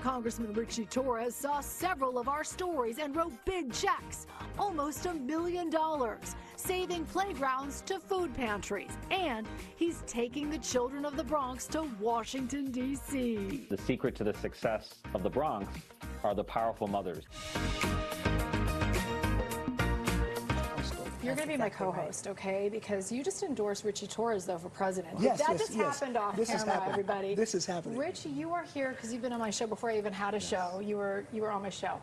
Congressman Ritchie Torres saw several of our stories and wrote big checks, almost $1 million, saving playgrounds to food pantries. And he's taking the children of the Bronx to Washington, D.C. The secret to the success of the Bronx are the powerful mothers. You're going to be my co-host, okay? Because you just endorsed Ritchie Torres, though, for president. Yes, that yes, just yes. happened off This is camera, happening. everybody. This is happening. Ritchie, you are here because you've been on my show before I even had a show. You were on my show.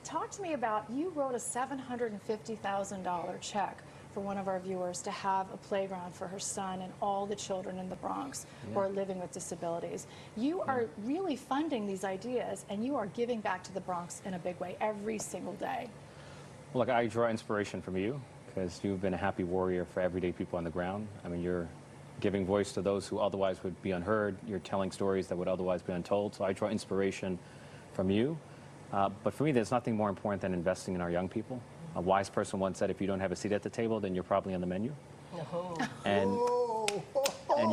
Talk to me about, you wrote a $750,000 check for one of our viewers to have a playground for her son and all the children in the Bronx who are living with disabilities. You are really funding these ideas, and you are giving back to the Bronx in a big way every single day. Look, I draw inspiration from you because you've been a happy warrior for everyday people on the ground. I mean, you're giving voice to those who otherwise would be unheard. You're telling stories that would otherwise be untold. So I draw inspiration from you. But for me, there's nothing more important than investing in our young people. A wise person once said, if you don't have a seat at the table, then you're probably on the menu. And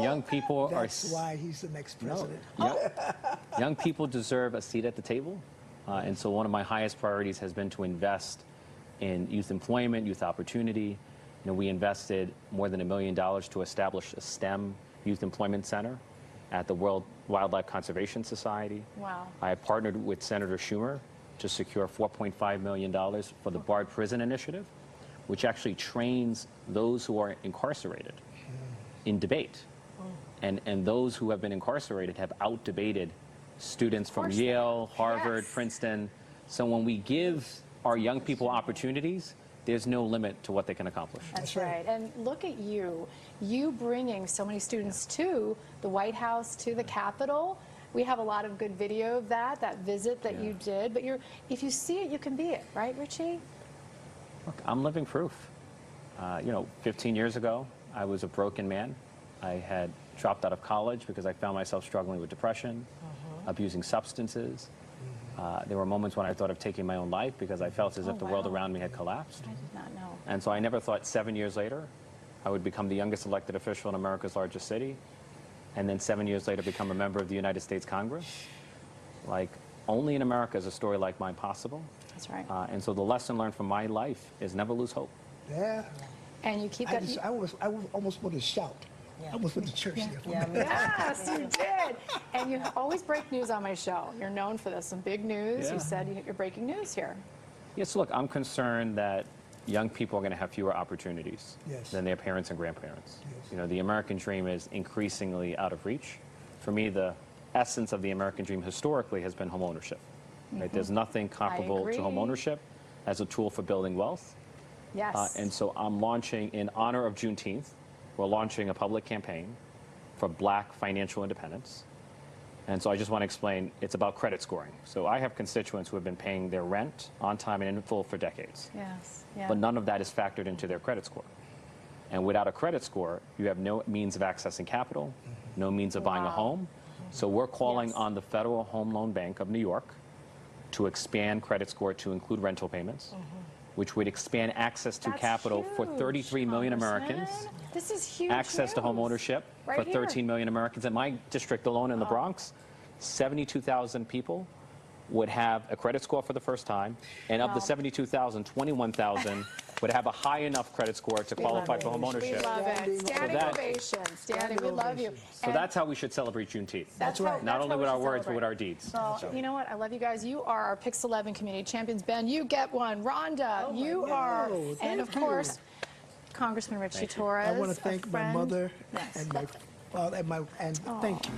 young people That's why he's the next president. Young people deserve a seat at the table. And so one of my highest priorities has been to invest in youth employment, youth opportunity. You know, we invested more than $1 million to establish a STEM youth employment center at the World Wildlife Conservation Society. Wow. I have partnered with Senator Schumer to secure $4.5 million for the Barred Prison Initiative, which actually trains those who are incarcerated in debate. And those who have been incarcerated have out-debated students from Yale, Harvard, Princeton. So when we give our young people opportunities, there's no limit to what they can accomplish. That's right. And look at you bringing so many students to the White House, to the Capitol. We have a lot of good video of that visit that you did. But if you see it, you can be it, right, Ritchie? Look, I'm living proof. 15 years ago, I was a broken man. I had dropped out of college because I found myself struggling with depression, abusing substances. There were moments when I thought of taking my own life because I felt as if the world around me had collapsed. I did not know. And so I never thought 7 years later I would become the youngest elected official in America's largest city, and then 7 years later become a member of the United States Congress. Like, only in America is a story like mine possible. That's right. And so the lesson learned from my life is never lose hope. Yeah. And you keep that. I almost want to shout. I almost went to church there. Yes, you did. And you always break news on my show. You're known for this. Some big news. Yeah. You said you're breaking news here. Yes, look, I'm concerned that young people are going to have fewer opportunities than their parents and grandparents. You know, the American dream is increasingly out of reach. For me, the essence of the American dream historically has been home ownership. Right? There's nothing comparable to home ownership as a tool for building wealth. Yes. And so I'm launching, in honor of Juneteenth, we're launching a public campaign for Black financial independence. And so I just want to explain, it's about credit scoring. So I have constituents who have been paying their rent on time and in full for decades. Yes. Yeah. But none of that is factored into their credit score. And without a credit score, you have no means of accessing capital, no means of buying a home. So we're calling on the Federal Home Loan Bank of New York to expand credit score to include rental payments, which would expand access to capital for 33 million Americans. This is huge. Access to home ownership for 13 million Americans. In my district alone in the Bronx, 72,000 people would have a credit score for the first time. And of the 72,000, 21,000 would have a high enough credit score to qualify for home ownership. We love it. Standing ovation. Standing, we love you. So that's how we should celebrate Juneteenth. That's right. Not only with our words, but with our deeds. Well, you know what? I love you guys. You are our PIX 11 community champions. Ben, you get one. Rhonda, you are. And of course, Congressman Ritchie Torres. I want to thank my mother and my father and thank you.